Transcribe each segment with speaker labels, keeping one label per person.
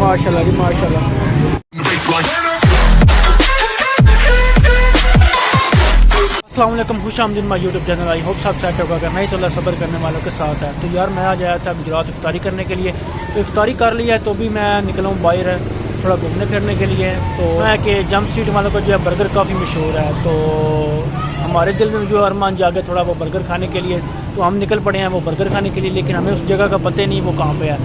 Speaker 1: माशाल्लाह जी माशाल्लाह। अस्सलाम वालेकुम, खुश आमदीद my YouTube channel. I hope सब सेट होगा। अगर नहीं तो अल्लाह सब्र करने वालों के साथ है। तो यार मैं आज आया था गुजरात इफ्तारी करने के लिए, तो इफ्तारी कर लिया है, तो भी मैं निकला हूँ बाहर थोड़ा घूमने फिरने के लिए। तो मैं कि जंप स्ट्रीट वालों का जो है बर्गर काफ़ी मशहूर है, तो हमारे दिल में जो अरमान जागे थोड़ा वो बर्गर खाने के लिए, तो हम निकल पड़े हैं वो बर्गर खाने के लिए। लेकिन हमें उस जगह का पता नहीं वो कहाँ पे है,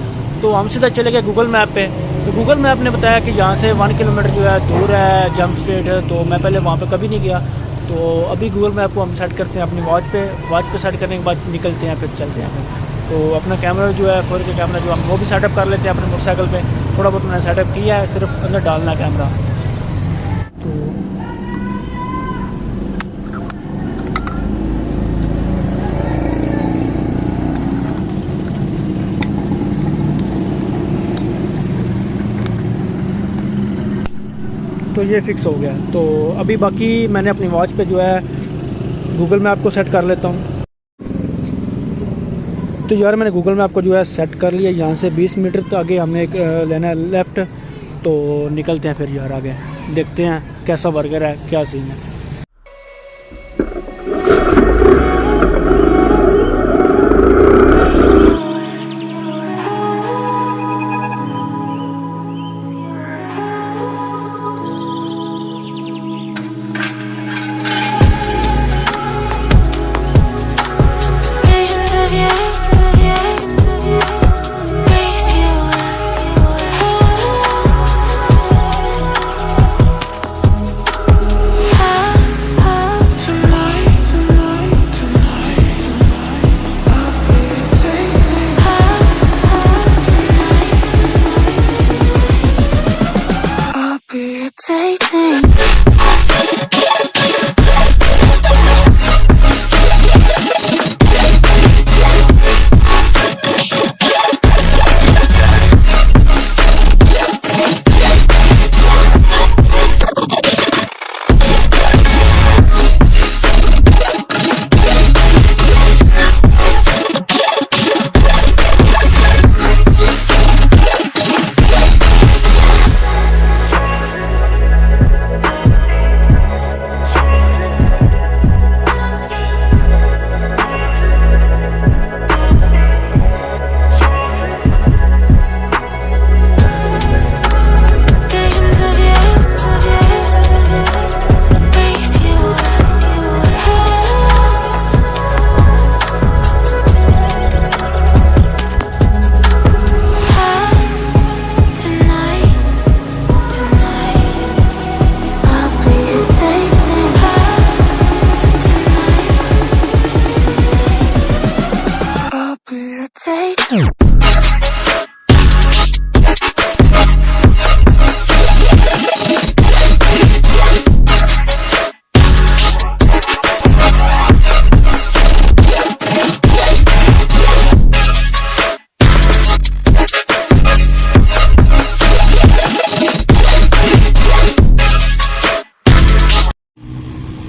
Speaker 1: तो हम सीधा चले गए गूगल मैप पे। तो गूगल मैप ने बताया कि यहाँ से 1 किलोमीटर जो है दूर है जंप स्ट्रीट। तो मैं पहले वहाँ पे कभी नहीं गया, तो अभी गूगल मैप को हम सेट करते हैं अपनी वॉच पे सेट करने के बाद निकलते हैं, फिर चलते हैं। तो अपना कैमरा जो है 4K कैमरा जो हम वो भी सेटअप कर लेते हैं अपने मोटरसाइकिल पे। थोड़ा बहुत मैंने सेटअप किया है, सिर्फ अंदर डालना कैमरा। तो ये फिक्स हो गया। तो अभी बाकी मैंने अपनी वॉच पे जो है गूगल मैप को सेट कर लेता हूँ। तो यार मैंने गूगल मैप को जो है सेट कर लिया। यहाँ से 20 मीटर तो आगे हमें एक लेना है लेफ़्ट, तो निकलते हैं फिर यार आगे, देखते हैं कैसा बर्गर है, क्या सीन है।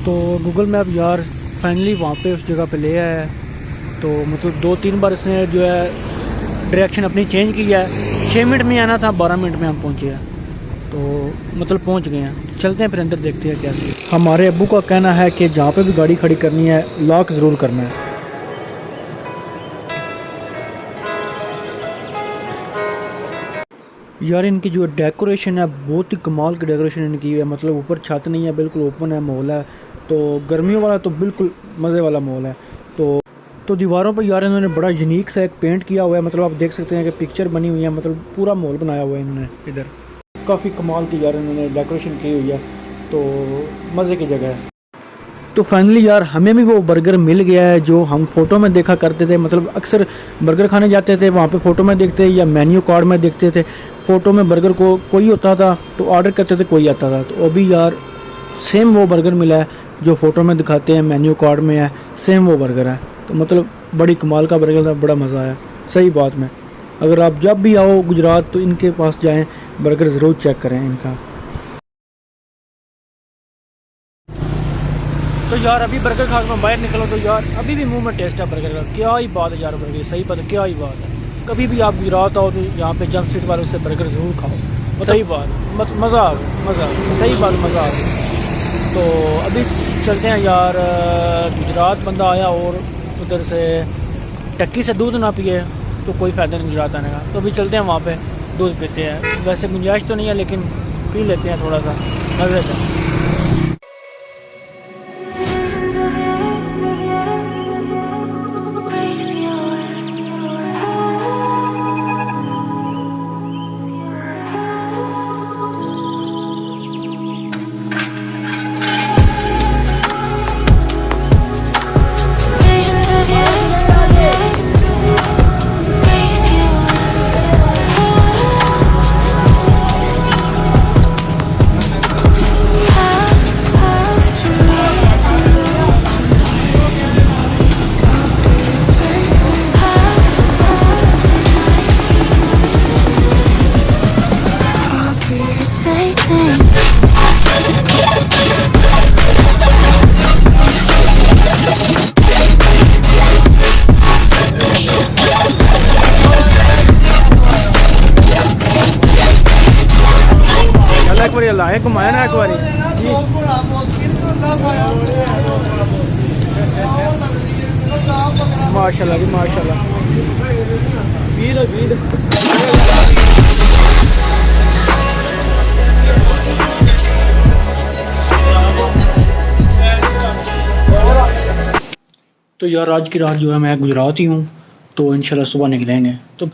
Speaker 1: तो गूगल मैप यार फाइनली वहाँ पे उस जगह पे ले आया है। तो मतलब 2-3 बार इसने जो है डायरेक्शन अपनी चेंज की है। 6 मिनट में आना था, 12 मिनट में हम पहुँचे हैं, तो मतलब पहुँच गए हैं। चलते हैं फिर अंदर, देखते हैं कैसे। हमारे अब्बू का कहना है कि जहाँ पे भी गाड़ी खड़ी करनी है लॉक ज़रूर करना है। यार इनकी जो डेकोरेशन है बहुत ही कमाल की डेकोरेशन इनकी है। मतलब ऊपर छत नहीं है, बिल्कुल ओपन है, माहौल है। तो गर्मियों वाला तो बिल्कुल मज़े वाला माहौल है। तो दीवारों पर यार इन्होंने बड़ा यूनिक सा एक पेंट किया हुआ है। मतलब आप देख सकते हैं कि पिक्चर बनी हुई है, मतलब पूरा माहौल बनाया हुआ है इन्होंने इधर। काफ़ी कमाल की यार इन्होंने डेकोरेशन की हुई है, तो मज़े की जगह है। तो फाइनली यार हमें भी वो बर्गर मिल गया है जो हम फ़ोटो में देखा करते थे। मतलब अक्सर बर्गर खाने जाते थे, वहाँ पे फ़ोटो में देखते या मेन्यू कार्ड में देखते थे। फ़ोटो में बर्गर को कोई होता था तो ऑर्डर करते थे, कोई आता था। तो अभी यार सेम वो बर्गर मिला है जो फ़ोटो में दिखाते हैं, मेन्यू कार्ड में है, सेम वो बर्गर है। तो मतलब बड़ी कमाल का बर्गर था, बड़ा मज़ा आया सही बात में। अगर आप जब भी आओ गुजरात तो इनके पास जाएँ, बर्गर ज़रूर चेक करें इनका। तो यार अभी बर्गर खा के मैं बाहर निकलो तो यार अभी भी मुंह में टेस्ट है बर्गर का। क्या ही बात है यार, बर्गर सही बात है, क्या ही बात है। कभी भी आप गुजरात आओ तो यहाँ पे जंप स्ट्रीट वालों से बर्गर ज़रूर खाओ। सही बात, मज़ा आ मज़ा, सही बात, मज़ा आ गया। तो अभी चलते हैं यार, गुजरात बंदा आया और उधर से टक्की से दूध ना पिए तो कोई फ़ायदा नहीं गुजरात आने का। तो अभी चलते हैं वहाँ पे दूध पीते हैं। वैसे गुंजाइश तो नहीं है लेकिन पी लेते हैं थोड़ा सा मज़े से। एक बार लाए घुमाया ना एक बार माशाल्लाह जी माशाल्लाह। तो यार आज की रात जो है मैं गुजरात ही हूँ, तो इंशाल्लाह सुबह निकलेंगे तो